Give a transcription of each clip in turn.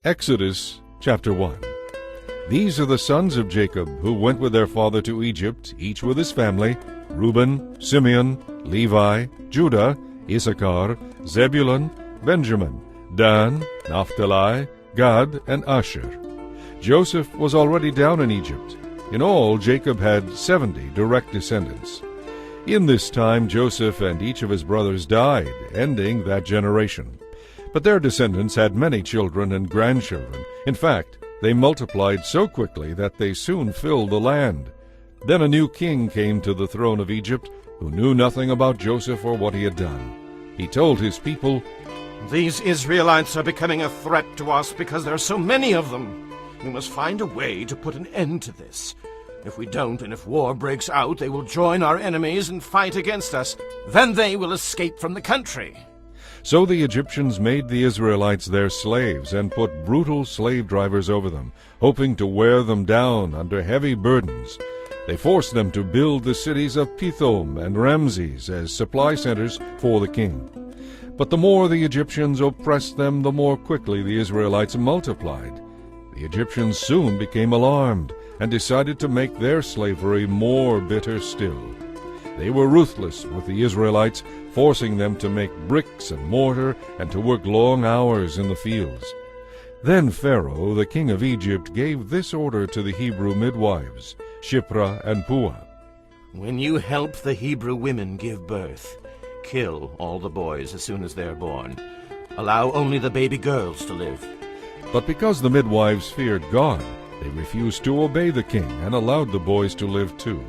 Exodus chapter 1. These are the sons of Jacob who went with their father to Egypt, each with his family: Reuben, Simeon, Levi, Judah, Issachar, Zebulun, Benjamin, Dan, Naphtali, Gad, and Asher. Joseph was already down in Egypt. In all, Jacob had 70 direct descendants. In this time Joseph and each of his brothers died, ending that generation. But their descendants had many children and grandchildren. In fact, they multiplied so quickly that they soon filled the land. Then a new king came to the throne of Egypt, who knew nothing about Joseph or what he had done. He told his people, "These Israelites are becoming a threat to us because there are so many of them. We must find a way to put an end to this. If we don't, and if war breaks out, they will join our enemies and fight against us. Then they will escape from the country." So the Egyptians made the Israelites their slaves and put brutal slave drivers over them, hoping to wear them down under heavy burdens. They forced them to build the cities of Pithom and Ramses as supply centers for the king. But the more the Egyptians oppressed them, the more quickly the Israelites multiplied. The Egyptians soon became alarmed and decided to make their slavery more bitter still. They were ruthless with the Israelites, forcing them to make bricks and mortar and to work long hours in the fields. Then Pharaoh, the king of Egypt, gave this order to the Hebrew midwives, Shiphrah and Puah. "When you help the Hebrew women give birth, kill all the boys as soon as they are born. Allow only the baby girls to live." But because the midwives feared God, they refused to obey the king and allowed the boys to live too.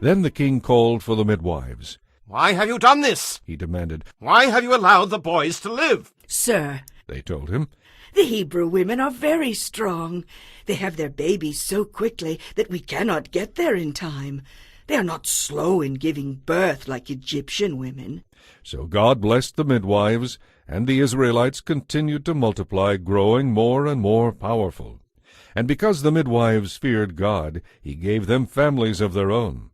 Then the king called for the midwives. "Why have you done this?" he demanded. "Why have you allowed the boys to live?" "Sir," they told him, "the Hebrew women are very strong. They have their babies so quickly that we cannot get there in time. They are not slow in giving birth like Egyptian women." So God blessed the midwives, and the Israelites continued to multiply, growing more and more powerful. And because the midwives feared God, he gave them families of their own.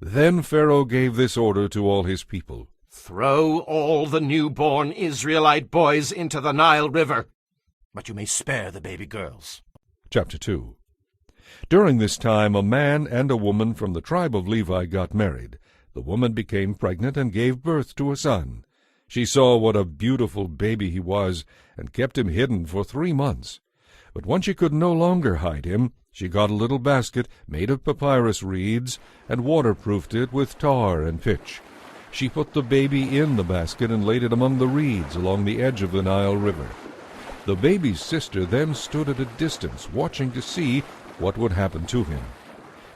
Then Pharaoh gave this order to all his people: "Throw all the newborn Israelite boys into the Nile River, but you may spare the baby girls." Chapter 2. During this time a man and a woman from the tribe of Levi got married. The woman became pregnant and gave birth to a son. She saw what a beautiful baby he was, and kept him hidden for 3 months. But when she could no longer hide him, she got a little basket made of papyrus reeds and waterproofed it with tar and pitch. She put the baby in the basket and laid it among the reeds along the edge of the Nile River. The baby's sister then stood at a distance, watching to see what would happen to him.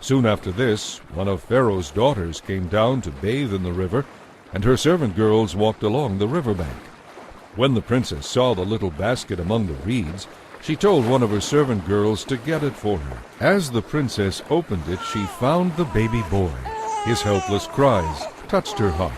Soon after this, one of Pharaoh's daughters came down to bathe in the river, and her servant girls walked along the riverbank. When the princess saw the little basket among the reeds, she told one of her servant girls to get it for her. As the princess opened it, she found the baby boy. His helpless cries touched her heart.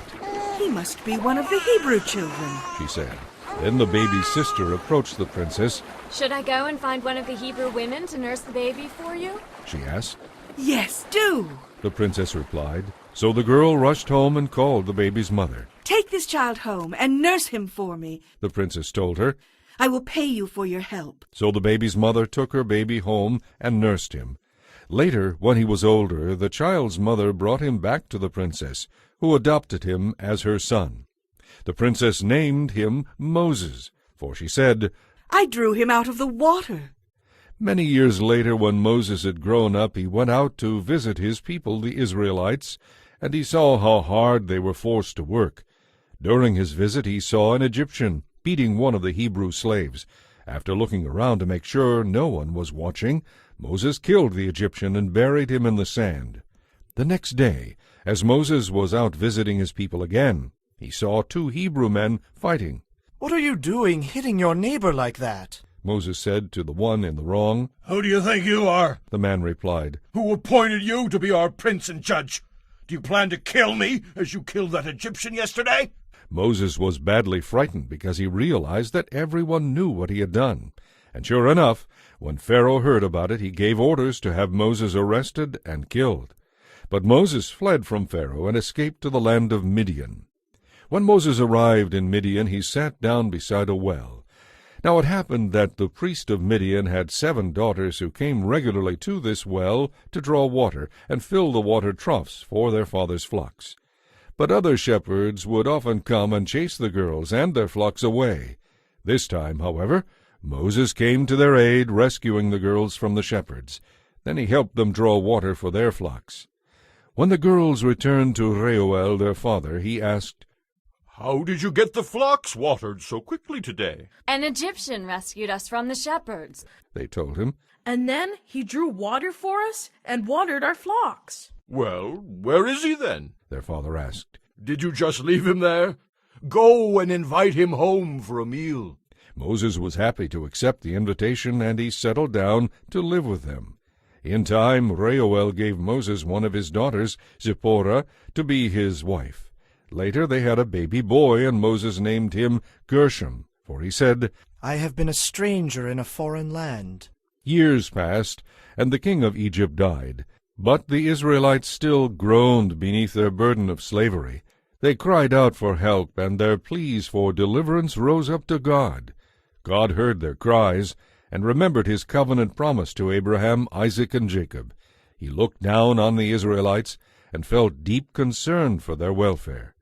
"He must be one of the Hebrew children," she said. Then the baby's sister approached the princess. "Should I go and find one of the Hebrew women to nurse the baby for you?" she asked. "Yes, do." The princess replied. So the girl rushed home and called the baby's mother. "Take this child home and nurse him for me. The princess told her. I will pay you for your help." So the baby's mother took her baby home and nursed him. Later, when he was older, the child's mother brought him back to the princess, who adopted him as her son. The princess named him Moses, for she said, "I drew him out of the water." Many years later, when Moses had grown up, he went out to visit his people, the Israelites, and he saw how hard they were forced to work. During his visit, he saw an Egyptian beating one of the Hebrew slaves. After looking around to make sure no one was watching, Moses killed the Egyptian and buried him in the sand. The next day, as Moses was out visiting his people again, he saw 2 Hebrew men fighting. "What are you doing, hitting your neighbor like that?" Moses said to the one in the wrong. "Who do you think you are?" The man replied. "Who appointed you to be our prince and judge? Do you plan to kill me as you killed that Egyptian yesterday?" Moses was badly frightened because he realized that everyone knew what he had done. And sure enough, when Pharaoh heard about it, he gave orders to have Moses arrested and killed. But Moses fled from Pharaoh and escaped to the land of Midian. When Moses arrived in Midian, he sat down beside a well. Now it happened that the priest of Midian had 7 daughters who came regularly to this well to draw water and fill the water troughs for their father's flocks. But other shepherds would often come and chase the girls and their flocks away. This time, however, Moses came to their aid, rescuing the girls from the shepherds. Then he helped them draw water for their flocks. When the girls returned to Reuel, their father, he asked, How did you get the flocks watered so quickly today? An Egyptian rescued us from the shepherds. They told him. And then he drew water for us and watered our flocks. Well, where is he then? Their father asked. Did you just leave him there? Go and invite him home for a meal. Moses was happy to accept the invitation, and he settled down to live with them. In time, Reuel gave Moses one of his daughters, Zipporah, to be his wife. Later they had a baby boy, and Moses named him Gershom, for he said, I have been a stranger in a foreign land. Years passed, and the king of Egypt died. But the Israelites still groaned beneath their burden of slavery. They cried out for help, and their pleas for deliverance rose up to God. God heard their cries, and remembered his covenant promise to Abraham, Isaac, and Jacob. He looked down on the Israelites, and felt deep concern for their welfare.